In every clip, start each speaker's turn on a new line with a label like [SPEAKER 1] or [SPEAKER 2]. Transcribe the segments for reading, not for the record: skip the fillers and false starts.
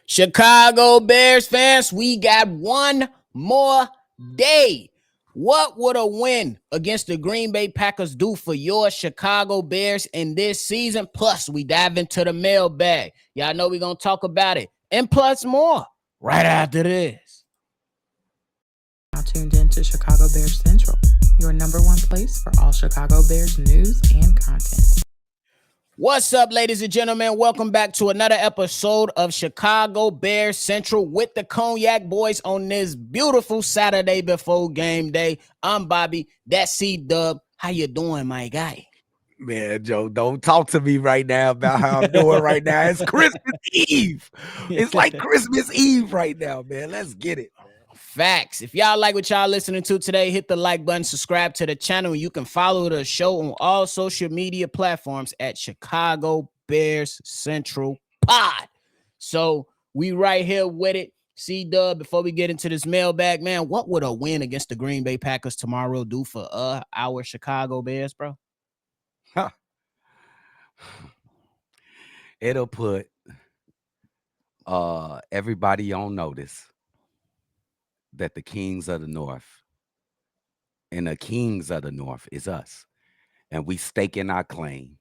[SPEAKER 1] Chicago Bears fans, we got one more day. What would a win against the Green Bay Packers do for your Chicago Bears in this season? Plus, we dive into the mailbag. Y'all know we're going to talk about it. And plus more right after this.
[SPEAKER 2] Now tuned in to Chicago Bears Central, your number one place for all Chicago Bears news and content.
[SPEAKER 1] What's up, ladies and gentlemen? Welcome back to another episode of Chicago Bears Central with the Cognac Boys on this beautiful Saturday before game day. I'm Bobby. That's C-Dubb. How you doing, my guy?
[SPEAKER 3] Man, Joe, don't talk to me right now about how I'm doing right now. It's Christmas Eve. It's like Christmas Eve right now, man. Let's get it.
[SPEAKER 1] Facts. If y'all like what y'all listening to today, hit the like button, subscribe to the channel. You can follow the show on all social media platforms at Chicago Bears Central Pod. So we right here with it. C-Dubb, before we get into this mailbag, man, what would a win against the Green Bay Packers tomorrow do for our Chicago Bears, bro?
[SPEAKER 3] Huh. It'll put everybody on notice that the Kings of the North and the Kings of the North is us. And we staking our claim.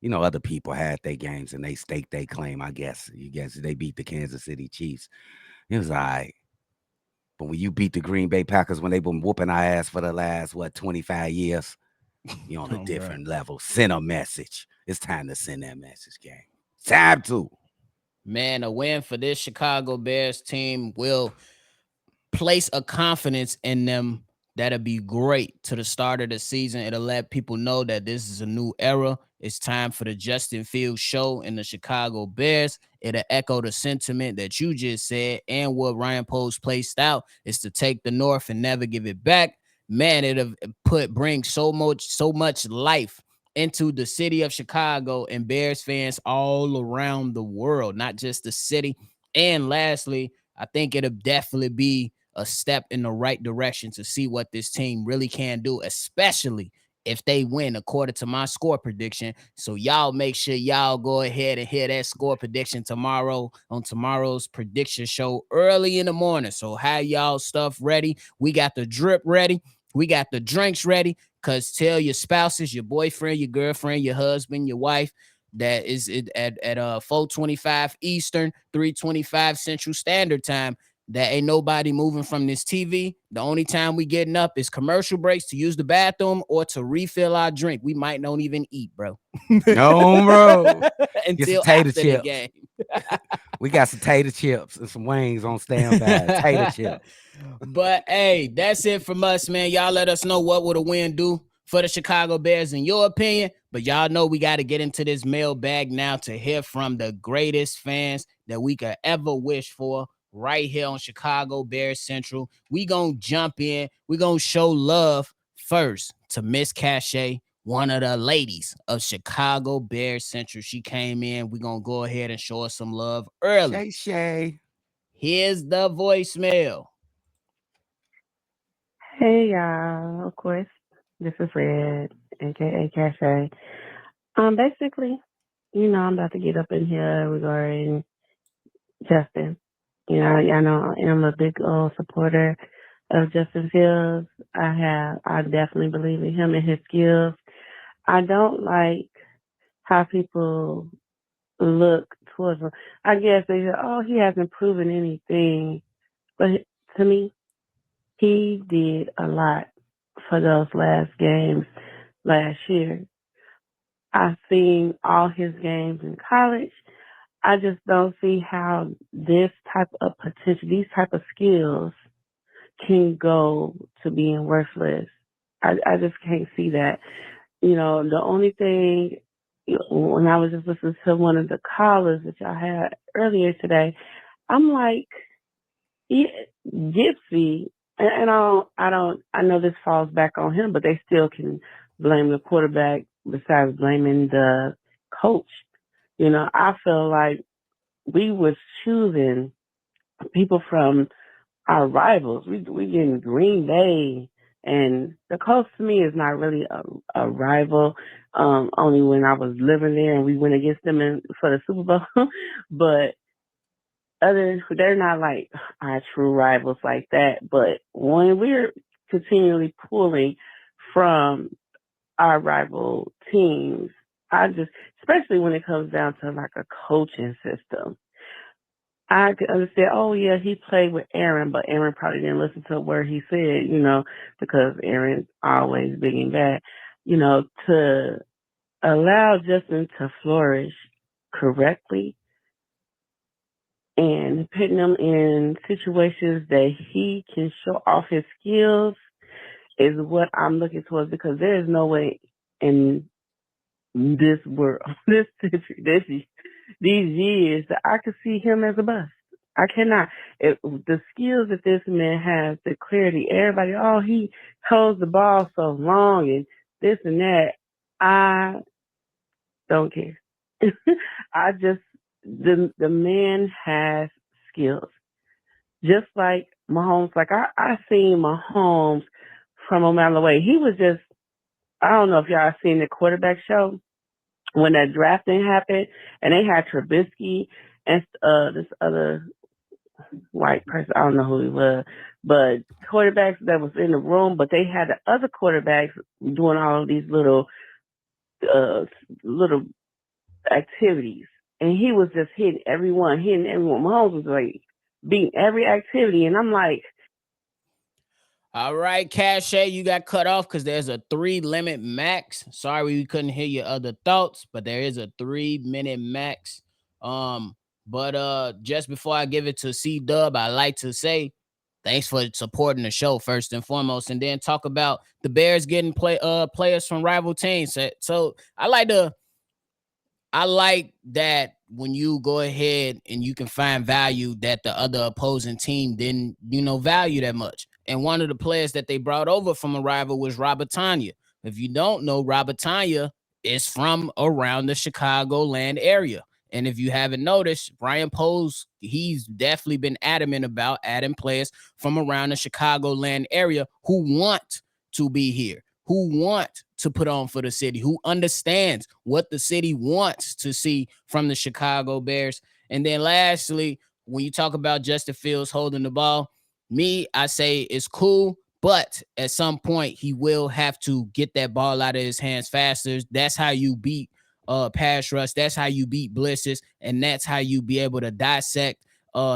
[SPEAKER 3] You know, other people had their games and they staked their claim, I guess. You guess they beat the Kansas City Chiefs. It was all right. But when you beat the Green Bay Packers when they've been whooping our ass for the last, 25 years, you're on a different level. Send a message. It's time to send that message, gang. Time to.
[SPEAKER 1] Man, a win for this Chicago Bears team will place a confidence in them that'll be great to the start of the season. It'll let people know that this is a new era. It's time for the Justin Fields show in the Chicago Bears. It'll echo the sentiment that you just said and what Ryan Poles placed out is to take the North and never give it back. Man, it'll bring so much life into the city of Chicago and Bears fans all around the world, not just the city. And lastly, I think it'll definitely be a step in the right direction to see what this team really can do, especially if they win according to my score prediction. So y'all make sure y'all go ahead and hear that score prediction tomorrow on tomorrow's prediction show early in the morning. So have y'all stuff ready. We got the drip ready. We got the drinks ready, because tell your spouses, your boyfriend, your girlfriend, your husband, your wife, that is at 4:25 Eastern, 3:25 Central Standard Time, that ain't nobody moving from this TV. The only time we getting up is commercial breaks to use the bathroom or to refill our drink. We might not even eat, bro.
[SPEAKER 3] No, bro.
[SPEAKER 1] Until after the game.
[SPEAKER 3] We got some tater chips and some wings on standby. Tater chips.
[SPEAKER 1] But hey, that's it from us, man. Y'all let us know what would a win do for the Chicago Bears in your opinion. But y'all know we got to get into this mailbag now to hear from the greatest fans that we could ever wish for right here on Chicago Bears Central. We gonna jump in. We gonna show love first to Miss Cachet, one of the ladies of Chicago Bears Central. She came in. We gonna go ahead and show her some love early.
[SPEAKER 3] Shay.
[SPEAKER 1] Here's the voicemail.
[SPEAKER 4] Hey y'all, of course, this is Red, aka Cache. Basically, I'm about to get up in here regarding Justin. I know I'm a big old supporter of Justin Fields. I definitely believe in him and his skills. I don't like how people look towards him. I guess they say, oh, he hasn't proven anything, but to me, he did a lot for those last games last year. I've seen all his games in college. I just don't see how this type of potential, these type of skills can go to being worthless. I just can't see that. The only thing, when I was just listening to one of the callers that y'all had earlier today, I'm like, Gypsy, and I know this falls back on him, but they still can blame the quarterback besides blaming the coach. I feel like we was choosing people from our rivals. We getting Green Bay, and the Colts to me is not really a rival. Only when I was living there and we went against them for the Super Bowl, but they're not like our true rivals like that. But when we're continually pulling from our rival teams, I just, especially when it comes down to like a coaching system, I could understand, oh yeah, he played with Aaron, but Aaron probably didn't listen to where he said, because Aaron's always big and bad, to allow Justin to flourish correctly and putting him in situations that he can show off his skills is what I'm looking towards, because there is no way in this world, this century, these years that I could see him as a bust. I cannot. The skills that this man has, the clarity, everybody, oh, he holds the ball so long and this and that. I don't care. I just, the man has skills. Just like Mahomes, like I seen Mahomes from a mile away. He was just, I don't know if y'all seen the quarterback show when that drafting happened, and they had Trubisky and this other white person. I don't know who he was, but quarterbacks that was in the room. But they had the other quarterbacks doing all of these uh little activities, and he was just hitting everyone. Mahomes was like beating every activity, and I'm like,
[SPEAKER 1] All right, Cache, you got cut off because there's a 3 limit max. Sorry we couldn't hear your other thoughts, but there is a 3 minute max. But just before I give it to C-Dubb, I like to say thanks for supporting the show first and foremost, and then talk about the Bears getting players from rival teams. So I like that when you go ahead and you can find value that the other opposing team didn't, value that much. And one of the players that they brought over from a rival was Robert Tanya. If you don't know, Robert Tanya is from around the Chicagoland area. And if you haven't noticed, Brian Poles, he's definitely been adamant about adding players from around the Chicagoland area who want to be here, who want to put on for the city, who understands what the city wants to see from the Chicago Bears. And then lastly, when you talk about Justin Fields holding the ball, I say it's cool, but at some point he will have to get that ball out of his hands faster. That's how you beat pass rush. That's how you beat blitzes, and that's how you be able to dissect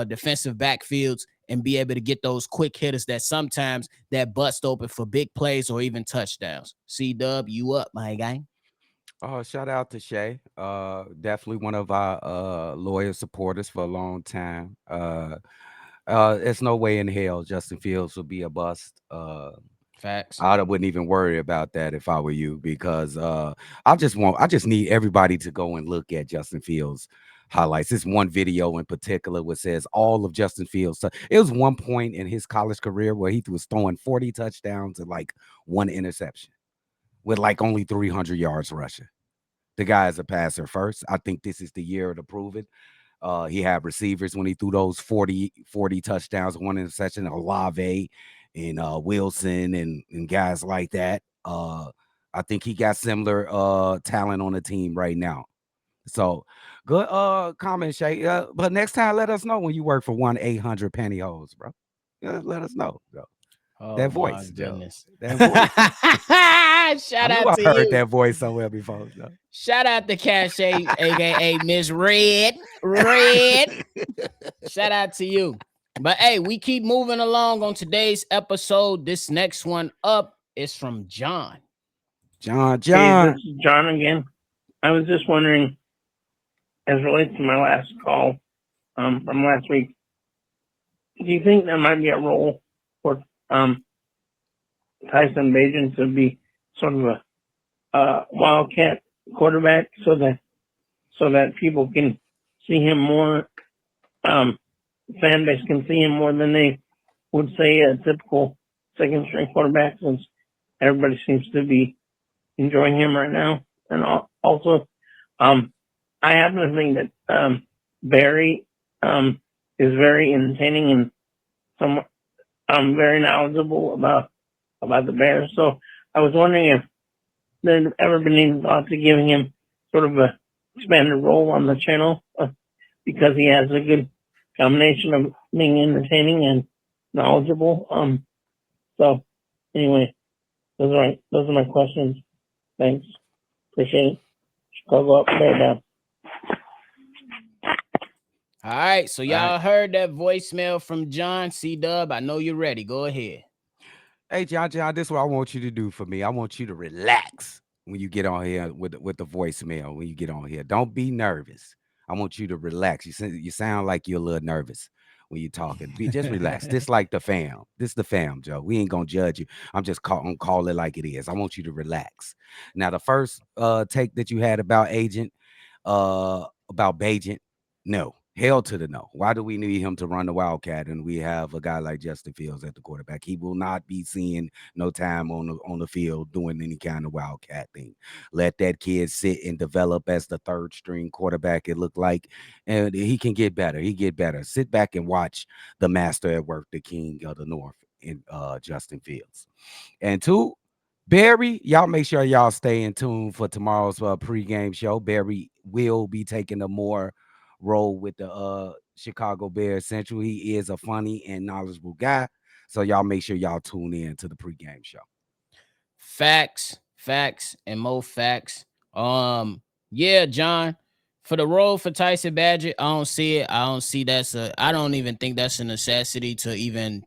[SPEAKER 1] defensive backfields and be able to get those quick hitters that sometimes that bust open for big plays or even touchdowns. C-Dubb, you up, my guy?
[SPEAKER 3] Oh, shout out to Shay. Definitely one of our loyal supporters for a long time. There's no way in hell Justin Fields will be a bust.
[SPEAKER 1] Facts.
[SPEAKER 3] I wouldn't even worry about that if I were you, because I just need everybody to go and look at Justin Fields highlights. This one video in particular which says all of Justin Fields. It was one point in his college career where he was throwing 40 touchdowns and like one interception with like only 300 yards rushing. The guy is a passer first. I think this is the year to prove it. He had receivers when he threw those 40 touchdowns, one interception, Olave and Wilson and guys like that. I think he got similar talent on the team right now. So good comment, Shay. But next time, let us know when you work for 1-800 pantyhose, bro. Let us know, bro.
[SPEAKER 1] Oh
[SPEAKER 3] That
[SPEAKER 1] my
[SPEAKER 3] voice, Joe.
[SPEAKER 1] goodness.
[SPEAKER 3] That voice.
[SPEAKER 1] Shout
[SPEAKER 3] I knew
[SPEAKER 1] out
[SPEAKER 3] I
[SPEAKER 1] to
[SPEAKER 3] heard
[SPEAKER 1] you.
[SPEAKER 3] that voice somewhere before, Joe.
[SPEAKER 1] Shout out to Cache, aka Miss Red. Red. Shout out to you. But hey, we keep moving along on today's episode. This next one up is from John.
[SPEAKER 3] John.
[SPEAKER 5] Hey, this is John again. I was just wondering, as relates to my last call from last week, do you think there might be a role for Tyson Bagent to be sort of a wildcat quarterback, so that people can see him more, fan base can see him more than they would say a typical second string quarterback, since everybody seems to be enjoying him right now. And also, I happen to think that Barry is very entertaining and some very knowledgeable about the Bears. So I was wondering if there'd ever been any thought to giving him sort of a expanded role on the channel, because he has a good combination of being entertaining and knowledgeable. So anyway, those are my questions. Thanks. Appreciate it. Chicago up, Bear down.
[SPEAKER 1] All right, so
[SPEAKER 3] All
[SPEAKER 1] y'all
[SPEAKER 3] right.
[SPEAKER 1] heard that voicemail from John C-Dubb. I know you're ready. Go ahead.
[SPEAKER 3] Hey, John, this is what I want you to do for me. I want you to relax when you get on here with the voicemail. When you get on here, don't be nervous. I want you to relax. You sound like you're a little nervous when you're talking. Just relax. This like the fam. This the fam, Joe. We ain't gonna judge you. I'm just call it like it is. I want you to relax. Now, the first take that you had about Bajent, no. Hell to the no. Why do we need him to run the Wildcat and we have a guy like Justin Fields at the quarterback? He will not be seeing no time on the field doing any kind of Wildcat thing. Let that kid sit and develop as the third string quarterback, it looked like, and he can get better. He get better. Sit back and watch the master at work, the king of the North in Justin Fields. And two, Barry, y'all make sure y'all stay in tune for tomorrow's pregame show. Barry will be taking a more role with the Chicago Bears Central. He is a funny and knowledgeable guy. So y'all make sure y'all tune in to the pregame show.
[SPEAKER 1] Facts, and more facts. Yeah, John, for the role for Tyson Badgett, I don't see it. I don't even think that's a necessity to even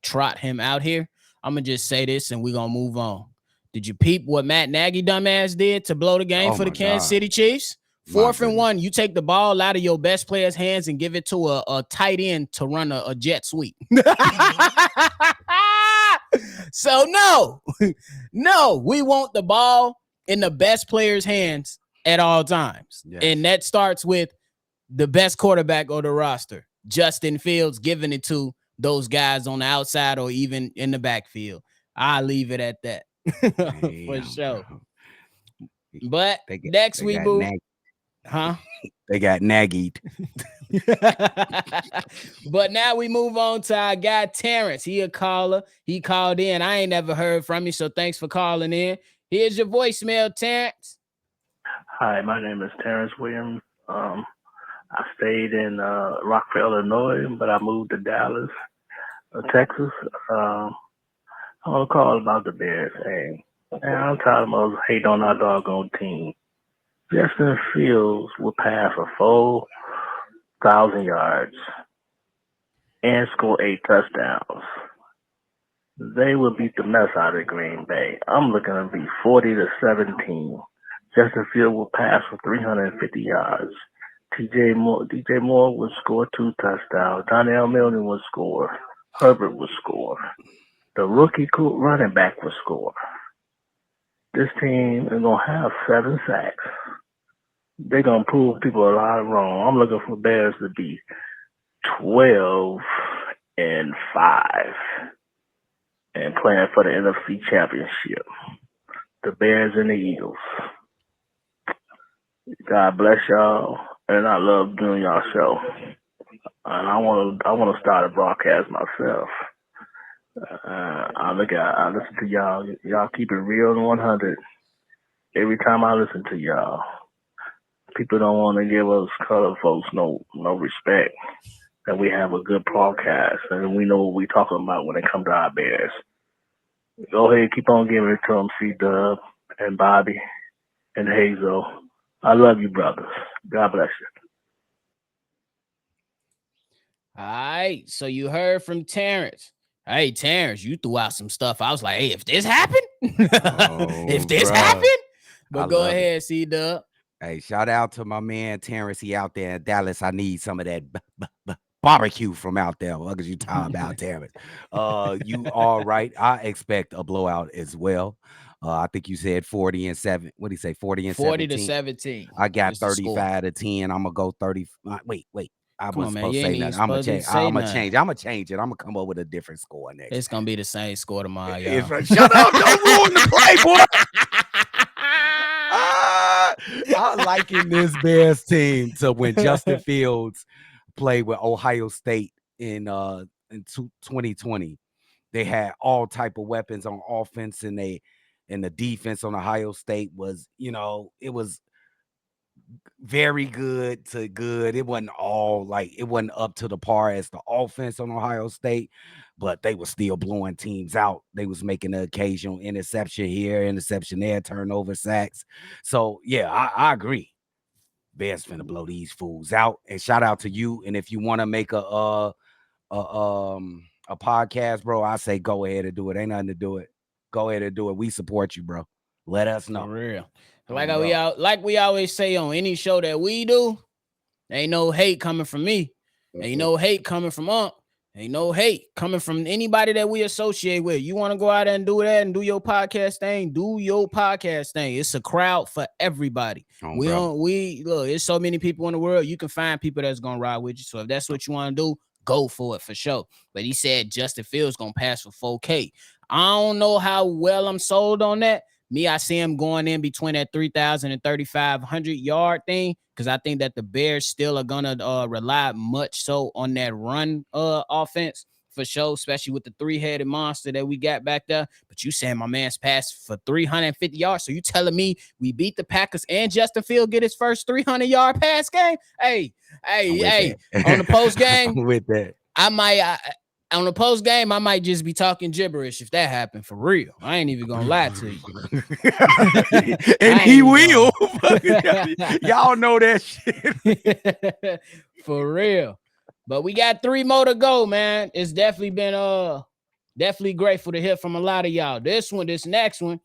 [SPEAKER 1] trot him out here. I'm gonna just say this and we're gonna move on. Did you peep what Matt Nagy dumbass did to blow the game
[SPEAKER 3] Oh
[SPEAKER 1] for the
[SPEAKER 3] my
[SPEAKER 1] Kansas
[SPEAKER 3] God.
[SPEAKER 1] City Chiefs?
[SPEAKER 3] My
[SPEAKER 1] 4th and
[SPEAKER 3] goodness.
[SPEAKER 1] 1, you take the ball out of your best player's hands and give it to a tight end to run a jet sweep. So no, we want the ball in the best player's hands at all times.
[SPEAKER 3] Yes.
[SPEAKER 1] And that starts with the best quarterback on the roster, Justin Fields, giving it to those guys on the outside or even in the backfield. I'll leave it at that. For
[SPEAKER 3] Damn,
[SPEAKER 1] sure.
[SPEAKER 3] bro.
[SPEAKER 1] But next we move, huh?
[SPEAKER 3] They got Nagy'd.
[SPEAKER 1] But now we move on to our guy Terrence. He a caller. He called in. I ain't never heard from you, so thanks for calling in. Here's your voicemail, Terrence.
[SPEAKER 6] Hi, my name is Terrence Williams. I stayed in Rockville, Illinois, but I moved to Dallas, Texas. I want to call about the Bears. Hey, man, I'm tired of those hate on our doggone team. Justin Fields will pass for 4,000 yards and score 8 touchdowns. They will beat the mess out of Green Bay. I'm looking to be 40-17. Justin Fields will pass for 350 yards. DJ Moore will score 2 touchdowns. Donnell Milne will score. Herbert will score. The rookie running back will score. This team is going to have 7 sacks. They're going to prove people a lot wrong. I'm looking for Bears to be 12-5 and playing for the NFC Championship. The Bears and the Eagles. God bless y'all, and I love doing y'all show. And I want to start a broadcast myself. I listen to y'all. Y'all keep it real and 100. Every time I listen to y'all, people don't want to give us colored folks no respect. And we have a good broadcast, and we know what we're talking about when it comes to our Bears. Go ahead, keep on giving it to them, C-Dubb and Bobby and Haize. I love you, brothers. God bless you.
[SPEAKER 1] All right, so you heard from Terrence. Hey, Terrence, you threw out some stuff. I was like, hey, if this happened, if this
[SPEAKER 3] bruh.
[SPEAKER 1] happened, but
[SPEAKER 3] I
[SPEAKER 1] go
[SPEAKER 3] love it.
[SPEAKER 1] ahead, C-Dubb.
[SPEAKER 3] Hey, shout out to my man Terrence. He out there in Dallas. I need some of that barbecue from out there. What is you talking about, Terrence? You all right. I expect a blowout as well. I think you said 40-7. What do you say? 40-17.
[SPEAKER 1] 40-17.
[SPEAKER 3] I got
[SPEAKER 1] It's the score.
[SPEAKER 3] 35-10. I'm gonna go 30. Wait. I
[SPEAKER 1] Come on,
[SPEAKER 3] wasn't
[SPEAKER 1] man.
[SPEAKER 3] supposed
[SPEAKER 1] You
[SPEAKER 3] to
[SPEAKER 1] ain't
[SPEAKER 3] say
[SPEAKER 1] even
[SPEAKER 3] nothing. I'm gonna
[SPEAKER 1] supposed to
[SPEAKER 3] change.
[SPEAKER 1] say
[SPEAKER 3] I'm gonna
[SPEAKER 1] nothing.
[SPEAKER 3] change. I'm gonna change it. I'm gonna come up with a different score next.
[SPEAKER 1] It's gonna be the same score tomorrow,
[SPEAKER 3] time.
[SPEAKER 1] y'all.
[SPEAKER 3] Shut up! Don't ruin the play, boy. I liken this Bears team to when Justin Fields played with Ohio State in 2020. They had all type of weapons on offense, and the defense on Ohio State was, it was very good to good. It wasn't all like it wasn't up to the par as the offense on Ohio State, but they were still blowing teams out. They was making the occasional interception here, interception there, turnover, sacks. So yeah, I agree. Bears finna blow these fools out. And shout out to you. And if you want to make a podcast, bro, I say go ahead and do it. Ain't nothing to do it. Go ahead and do it. We support you, bro. Let us
[SPEAKER 1] For
[SPEAKER 3] know.
[SPEAKER 1] real.
[SPEAKER 3] Bro.
[SPEAKER 1] Like we always say on any show that we do, ain't no hate coming from me. Ain't no hate coming from Ain't no hate coming from anybody that we associate with. You want to go out there and do that and do your podcast thing, do your podcast thing. It's a crowd for everybody. We
[SPEAKER 3] Bro.
[SPEAKER 1] don't we look, there's so many people in the world. You can find people that's gonna ride with you. So if that's what you want to do, go for it for sure. But he said Justin Fields gonna pass for 4K. I don't know how well I'm sold on that. Me, I see him going in between that 3,000 and 3,500 yard thing because I think that the Bears still are gonna rely much so on that run offense for sure, especially with the three-headed monster that we got back there. But you saying my man's passed for 350 yards, so you telling me we beat the Packers and Justin Field get his first 300-yard pass game? Hey, on the post game,
[SPEAKER 3] I'm with that.
[SPEAKER 1] On the post game, I might just be talking gibberish if that happened for real. I ain't even gonna lie to you.
[SPEAKER 3] And he will. Y'all know that shit.
[SPEAKER 1] For real. But we got 3 more to go, man. It's definitely been definitely grateful to hear from a lot of y'all. This next one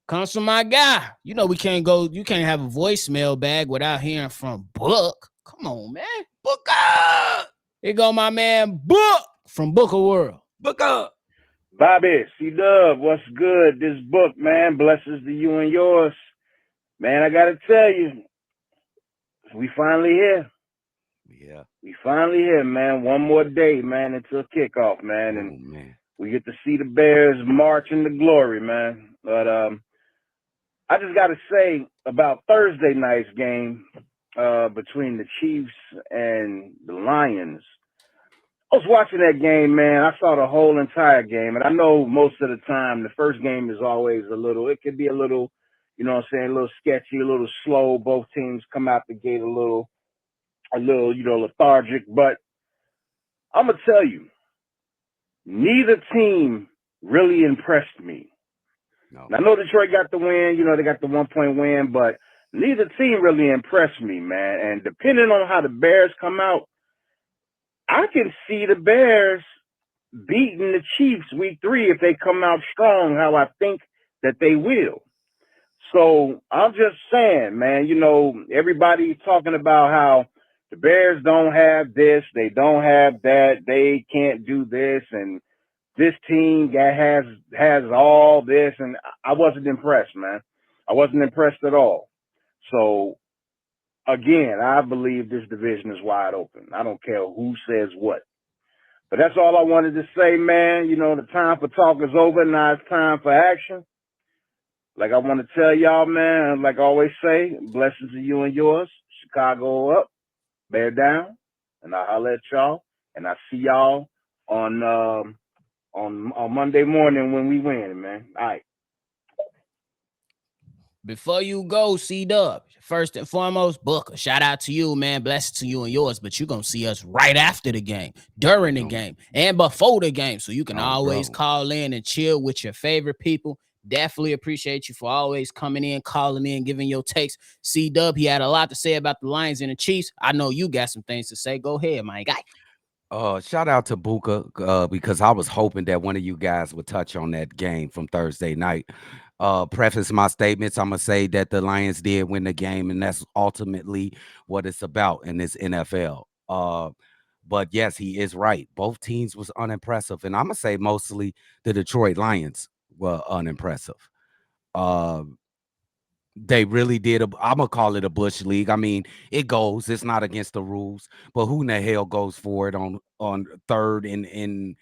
[SPEAKER 1] comes from my guy. You know, you can't have a voicemail bag without hearing from Book. Come on, man.
[SPEAKER 3] Book up.
[SPEAKER 1] Here go my man Book from Booker World.
[SPEAKER 3] Book up.
[SPEAKER 7] Bobby C-Dubb, what's good? This book, man, blessings to you and yours. Man, I gotta tell you, we finally here.
[SPEAKER 3] Yeah.
[SPEAKER 7] We finally here, man. One more day, man, until kickoff, man. And
[SPEAKER 3] man,
[SPEAKER 7] we get to see the Bears march into glory, man. But I just gotta say about Thursday night's game between the Chiefs and the Lions. I was watching that game, man. I saw the whole entire game. And I know most of the time the first game is always it could be a little, you know what I'm saying, a little sketchy, a little slow. Both teams come out the gate a little, you know, lethargic. But I'm going to tell you, neither team really impressed me.
[SPEAKER 3] no.
[SPEAKER 7] I know Detroit got the win. You know, they got the 1-point win. But neither team really impressed me, man. And depending on how the Bears come out, I can see the Bears beating the Chiefs week 3 if they come out strong, how I think that they will. So I'm just saying, man, you know, everybody's talking about how the Bears don't have this, they don't have that, they can't do this, and this team has all this, and I wasn't impressed, man. I wasn't impressed at all. So again, I believe this division is wide open. I don't care who says what. But that's all I wanted to say, man. You know, the time for talk is over. Now it's time for action. Like I want to tell y'all, man, like I always say, blessings to you and yours. Chicago up, Bear down. And I'll holler at y'all. And I see y'all on Monday morning when we win, man. All right.
[SPEAKER 1] Before you go, C-Dubb, first and foremost, Booker, shout out to you, man. Blessings to you and yours. But you're going to see us right after the game, during the game, and before the game. So you can always call in and chill with your favorite people. Definitely appreciate you for always coming in, calling in, giving your takes. C-Dubb, he had a lot to say about the Lions and the Chiefs. I know you got some things to say. Go ahead, my guy.
[SPEAKER 3] Shout out to Buka because I was hoping that one of you guys would touch on that game from Thursday night. Preface my statements, I'm gonna say that the Lions did win the game, and that's ultimately what it's about in this NFL. But yes, he is right. Both teams was unimpressive, and I'm gonna say mostly the Detroit Lions were unimpressive. They really did. I'm gonna call it a bush league. I mean, it goes. It's not against the rules, but who in the hell goes for it on third and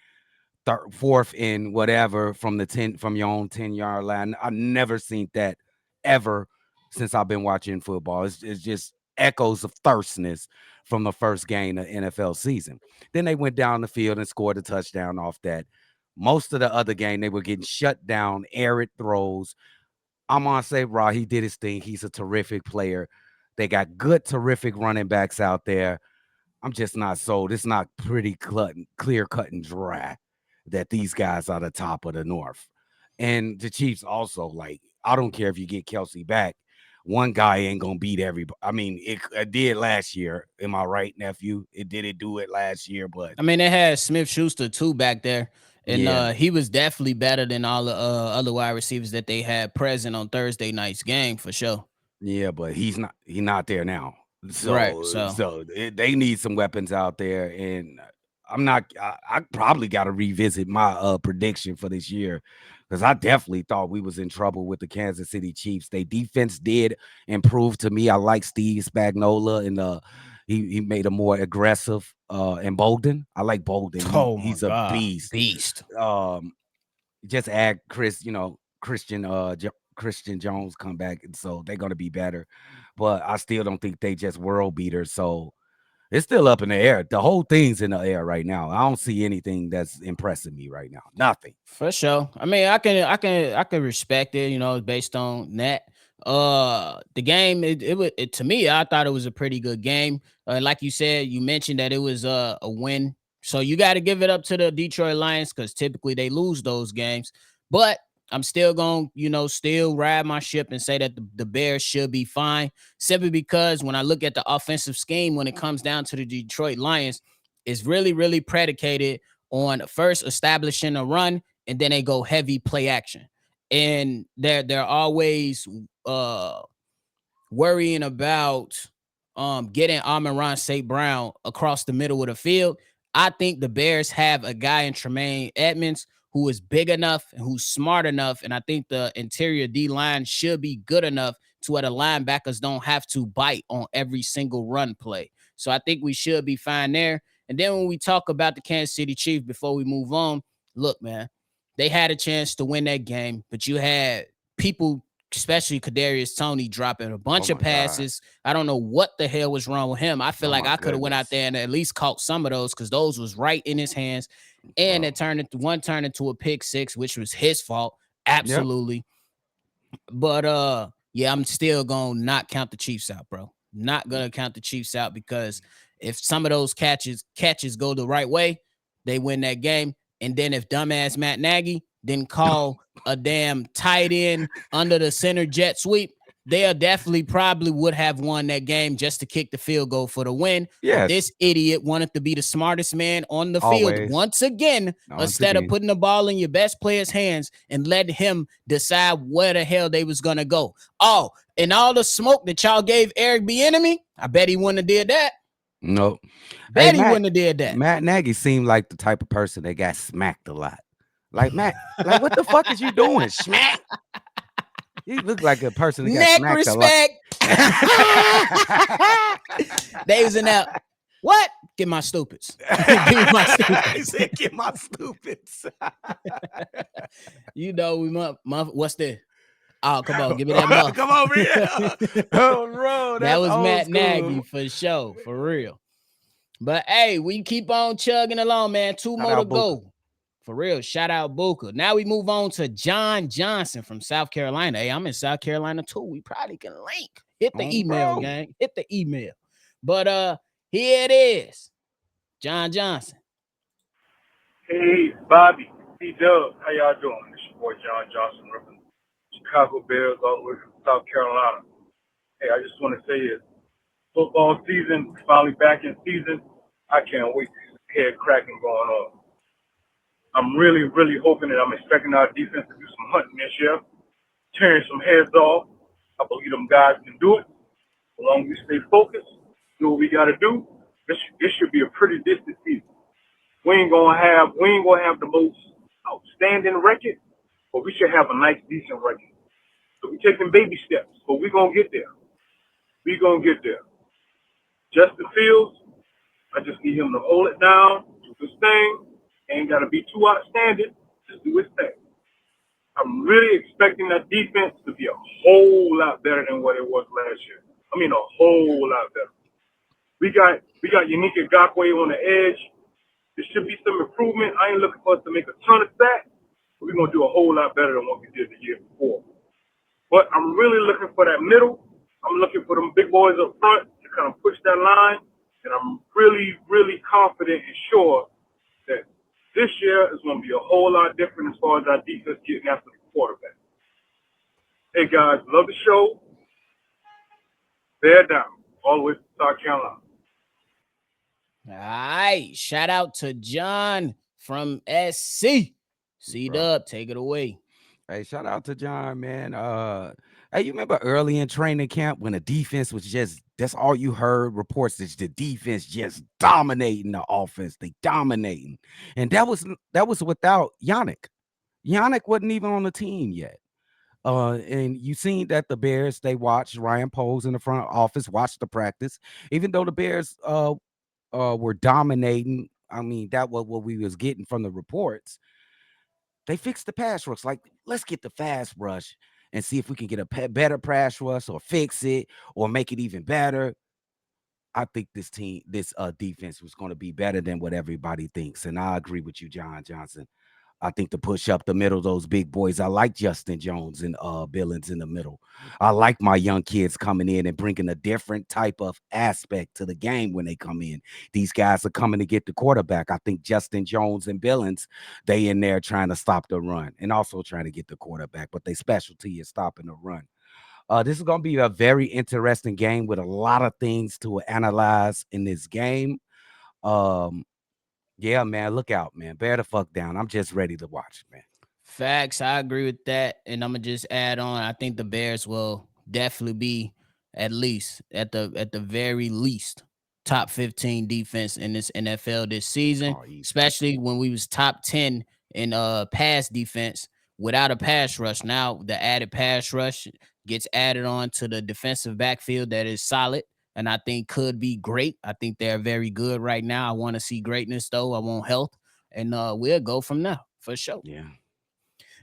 [SPEAKER 3] fourth and whatever from your own 10-yard line? I've never seen that ever since I've been watching football. It's just echoes of thirstness from the first game of NFL season. Then they went down the field and scored a touchdown off that. Most of the other game, they were getting shut down, arid throws. I'm gonna say, Raw, he did his thing. He's a terrific player. They got good, terrific running backs out there. I'm just not sold. It's not pretty clear cut and dry that these guys are the top of the North. And the Chiefs also, like, I don't care if you get Kelsey back. One guy ain't gonna beat everybody. I mean, it did last year. Am I right, nephew? It did do it last year, but
[SPEAKER 1] I mean, they had Smith Schuster too back there, and
[SPEAKER 3] yeah,
[SPEAKER 1] he was definitely better than all the other wide receivers that they had present on Thursday night's game for sure.
[SPEAKER 3] yeah, but he's not there now.
[SPEAKER 1] Right.
[SPEAKER 3] So
[SPEAKER 1] So
[SPEAKER 3] they need some weapons out there, and I probably got to revisit my prediction for this year because I definitely thought we was in trouble with the Kansas City Chiefs. They defense did improve to me. I like Steve Spagnuolo, and he made a more aggressive and Bolden. I like Bolden.
[SPEAKER 1] oh my
[SPEAKER 3] He's a
[SPEAKER 1] God,
[SPEAKER 3] beast.
[SPEAKER 1] beast.
[SPEAKER 3] Just add Christian Jones come back, and so they're gonna be better. But I still don't think they just world beaters. So it's still up in the air. The whole thing's in the air right now. I don't see anything that's impressing me right now. Nothing.
[SPEAKER 1] For sure. I mean, I can respect it, you know, based on that. The game, it to me, I thought it was a pretty good game. Like you said, you mentioned that it was a win. So you got to give it up to the Detroit Lions because typically they lose those games. But I'm still going to, you know, still ride my ship and say that the Bears should be fine. Simply because when I look at the offensive scheme, when it comes down to the Detroit Lions, it's really, really predicated on first establishing a run, and then they go heavy play action. And they're always worrying about getting Amon-Ra St. Brown across the middle of the field. I think the Bears have a guy in Tremaine Edmonds who is big enough and who's smart enough. And I think the interior D line should be good enough to where the linebackers don't have to bite on every single run play. So I think we should be fine there. And then when we talk about the Kansas City Chiefs, before we move on, look, man, they had a chance to win that game, but you had people, especially Kadarius Toney, dropping a bunch of passes. I don't know what the hell was wrong with him. I feel like I could have went out there and at least caught some of those because those was right in his hands. And it turned into a pick six, which was his fault. Absolutely. Yep. But yeah, I'm still gonna not count the Chiefs out, bro. Not gonna count the Chiefs out because if some of those catches go the right way, they win that game. And then if dumbass Matt Nagy didn't call a damn tight end under the center jet sweep, they definitely probably would have won that game just to kick the field goal for the win. Yes. But this idiot wanted to be the smartest man on the field once again, instead of putting the ball in your best player's hands and letting him decide where the hell they was going to go. Oh, and all the smoke that y'all gave Eric Bieniemy, I bet he wouldn't have did that.
[SPEAKER 3] Nope.
[SPEAKER 1] Bet he wouldn't have did that.
[SPEAKER 3] Matt Nagy seemed like the type of person that got smacked a lot. Like, Matt, like, what the fuck is you doing? Smack. He looked like a person that got
[SPEAKER 1] neck
[SPEAKER 3] smacked
[SPEAKER 1] respect.
[SPEAKER 3] a lot.
[SPEAKER 1] They was in that. What? Get my stupids. Get my stupids.
[SPEAKER 3] He said, get my stupids.
[SPEAKER 1] You know, what's this? Oh, come on, give me that muff.
[SPEAKER 3] Come over here. Oh, bro.
[SPEAKER 1] That was Matt Nagy for sure, for real. But hey, we keep on chugging along, man. Two more to go. For real, shout out Booker. Now we move on to John Johnson from South Carolina. Hey, I'm in South Carolina too. We probably can link. Hit the email, gang. Hit the email. But here it is. John Johnson.
[SPEAKER 8] Hey, Bobby, C-Dubb, how y'all doing? It's your boy John Johnson, representing Chicago Bears all the way from South Carolina. Hey, I just want to say this. Football season, finally back in season. I can't wait to see head cracking going on. I'm really, really hoping that I'm expecting our defense to do some hunting this year, tearing some heads off. I believe them guys can do it. As long as we stay focused, do what we got to do. This should be a pretty distant season. We ain't gonna have the most outstanding record, but we should have a nice, decent record. So we're taking baby steps, but we're gonna get there. We're gonna get there. Justin Fields, I just need him to hold it down, do his thing. Ain't got to be too outstanding. Just do his thing. I'm really expecting that defense to be a whole lot better than what it was last year. I mean, a whole lot better. We got Yannick Ngakoue on the edge. There should be some improvement. I ain't looking for us to make a ton of sacks, but we're going to do a whole lot better than what we did the year before. But I'm really looking for that middle. I'm looking for them big boys up front to kind of push that line, and I'm really, really confident and sure that this year is going to be a whole lot different as far as our defense getting after the quarterback. Hey guys, love the show. Bear down, all the way from South Carolina.
[SPEAKER 1] All right. Shout out to John from SC. C-Dubb, take it away.
[SPEAKER 3] Hey, shout out to John, man. Hey, you remember early in training camp when the defense was just that's all you heard reports that the defense just dominating the offense. They dominating. And that was without Yannick. Yannick wasn't even on the team yet. And you seen that the Bears, they watched Ryan Poles in the front office, watched the practice, even though the Bears were dominating. I mean, that was what we was getting from the reports. They fixed the pass rush. Like, let's get the fast rush and see if we can get a better pass rush or fix it or make it even better. I think this defense was going to be better than what everybody thinks. And I agree with you, John Johnson. I think to push up the middle, those big boys. I like Justin Jones and Billings in the middle. I like my young kids coming in and bringing a different type of aspect to the game when they come in. These guys are coming to get the quarterback. I think Justin Jones and Billings, they in there trying to stop the run and also trying to get the quarterback, but they specialty is stopping the run. This is going to be a very interesting game with a lot of things to analyze in this game. Yeah, man, look out, man. Bear the fuck down. I'm just ready to watch, man.
[SPEAKER 1] Facts. I agree with that. And I'm gonna just add on. I think the Bears will definitely be at the very least top 15 defense in this NFL this season, especially when we was top 10 in pass defense without a pass rush. Now the added pass rush gets added on to the defensive backfield that is solid and I think could be great. I think they're very good right now. I want to see greatness though. I want health. And we'll go from there for sure.
[SPEAKER 3] Yeah.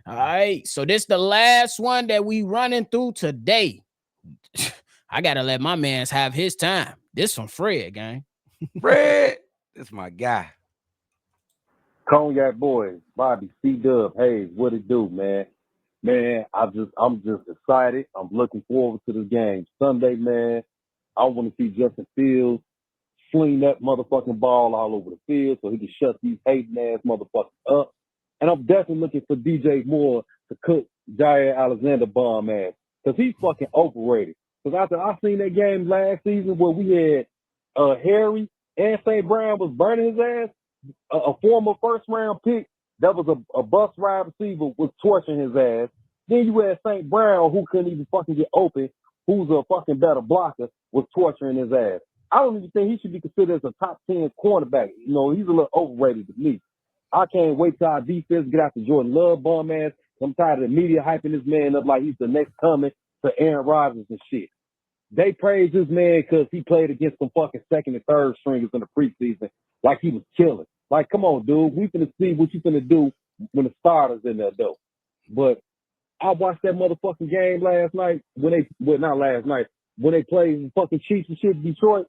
[SPEAKER 1] All right. So this the last one that we running through today. I gotta let my mans have his time. This from Fred, gang.
[SPEAKER 3] Fred, this my guy.
[SPEAKER 9] Cognac boys, Bobby, C-Dubb, Haize, what it do, man? Man, I'm just excited. I'm looking forward to the game. Sunday, man, I want to see Justin Fields sling that motherfucking ball all over the field so he can shut these hating ass motherfuckers up. And I'm definitely looking for DJ Moore to cook Jair Alexander bomb ass because he's fucking overrated. Because after I seen that game last season where we had Harry and St. Brown was burning his ass, a former first round pick that was a bus ride receiver was torching his ass. Then you had St. Brown who couldn't even fucking get open, who's a fucking better blocker, was torturing his ass. I don't even think he should be considered as a top 10 cornerback. You know, he's a little overrated to me. I can't wait till our defense get after Jordan Love bum ass. I'm tired of the media hyping this man up like he's the next coming to Aaron Rodgers and shit. They praise this man because he played against some fucking second and third stringers in the preseason like he was killing. Like, come on, dude. We finna see what you finna do when the starters in there, though. But I watched that motherfucking game last night not last night, when they played fucking Chiefs and shit in Detroit.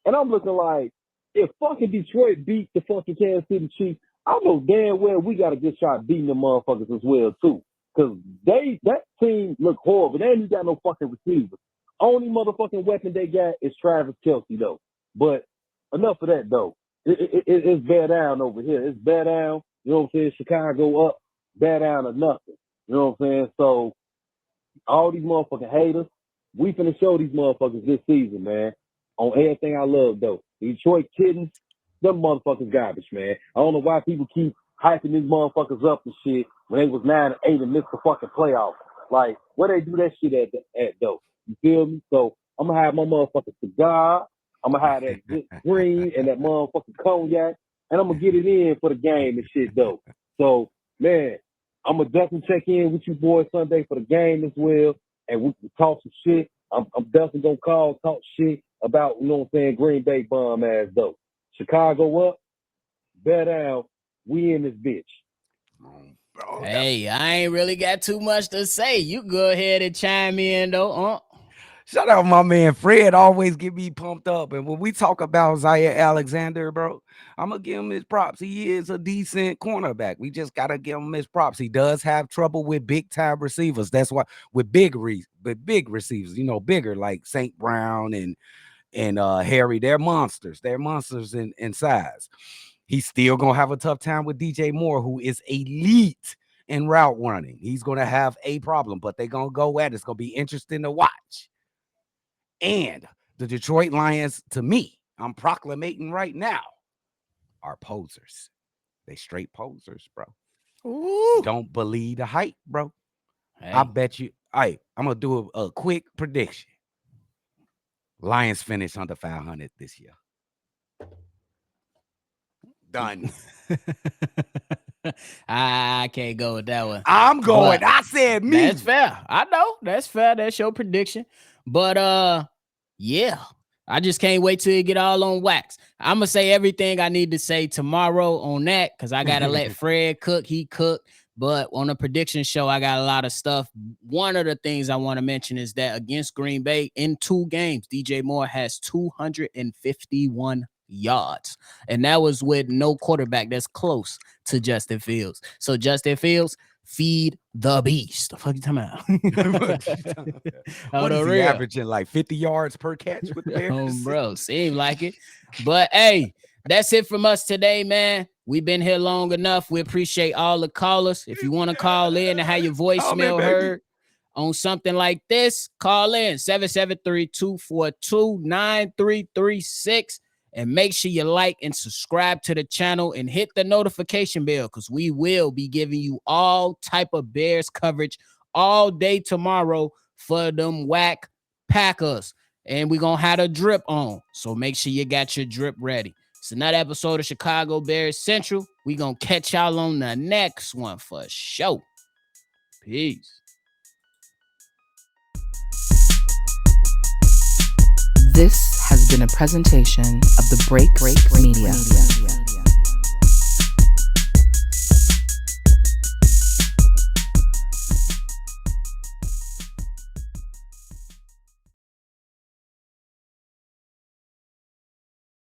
[SPEAKER 9] And I'm looking like, if fucking Detroit beat the fucking Kansas City Chiefs, I know damn well we got a good shot beating them motherfuckers as well, too. Because that team look horrible. They ain't even got no fucking receivers. Only motherfucking weapon they got is Travis Kelce, though. But enough of that, though. It's bear down over here. It's bear down. You know what I'm saying? Chicago up, bear down or nothing. You know what I'm saying? So all these motherfucking haters, we finna show these motherfuckers this season, man. On everything I love, though. Detroit kittens, them motherfuckers garbage, man. I don't know why people keep hyping these motherfuckers up and shit when they was 9-8 and missed the fucking playoffs. Like, where they do that shit at though? You feel me? So I'm gonna have my motherfucking cigar. I'm gonna have that good green and that motherfucking cognac, and I'm gonna get it in for the game and shit, though. So, man, I'm gonna definitely check in with you boys Sunday for the game as well, and we can talk some shit. I'm definitely gonna talk shit about, you know what I'm saying, Green Bay bomb ass, though. Chicago up, bear down, we in this bitch.
[SPEAKER 1] Hey, I ain't really got too much to say. You go ahead and chime in, though.
[SPEAKER 3] Shout out my man Fred. Always get me pumped up. And when we talk about Zaire Alexander, bro, I'm gonna give him his props. He is a decent cornerback. We just gotta give him his props. He does have trouble with big time receivers. That's why with big receivers, bigger like St. Brown and Harry. They're monsters. They're monsters in size. He's still gonna have a tough time with DJ Moore, who is elite in route running. He's gonna have a problem, but they're gonna go at it. It's gonna be interesting to watch. And the Detroit Lions, to me, I'm proclamating right now, are posers. They straight posers, bro.
[SPEAKER 1] Ooh.
[SPEAKER 3] Don't believe the hype, bro.
[SPEAKER 1] Hey.
[SPEAKER 3] I bet you. I'm gonna do a quick prediction. Lions finish under 500 this year. Done.
[SPEAKER 1] I can't go with that one.
[SPEAKER 3] I'm going. I said me.
[SPEAKER 1] That's fair. I know. That's fair. That's your prediction. But yeah. I just can't wait till you get all on wax. I'm gonna say everything I need to say tomorrow on that because I gotta let Fred cook. He cooked. But on the prediction show, I got a lot of stuff. One of the things I want to mention is that against Green Bay in 2 games, DJ Moore has 251 yards. And that was with no quarterback that's close to Justin Fields. So Justin Fields, feed the beast. The fuck you talking about?
[SPEAKER 3] What is he averaging, like 50 yards per catch with the Bears?
[SPEAKER 1] Bro, seems like it. But hey, that's it from us today, man. We've been here long enough. We appreciate all the callers. If you want to call in and have your voicemail heard on something like this, call in 773-242-9336. And make sure you like and subscribe to the channel and hit the notification bell because we will be giving you all type of Bears coverage all day tomorrow for them whack Packers. And we're going to have a drip on. So make sure you got your drip ready. It's another episode of Chicago Bears Central. We're going to catch y'all on the next one for sure. Peace.
[SPEAKER 2] This has been a presentation of the Break Media.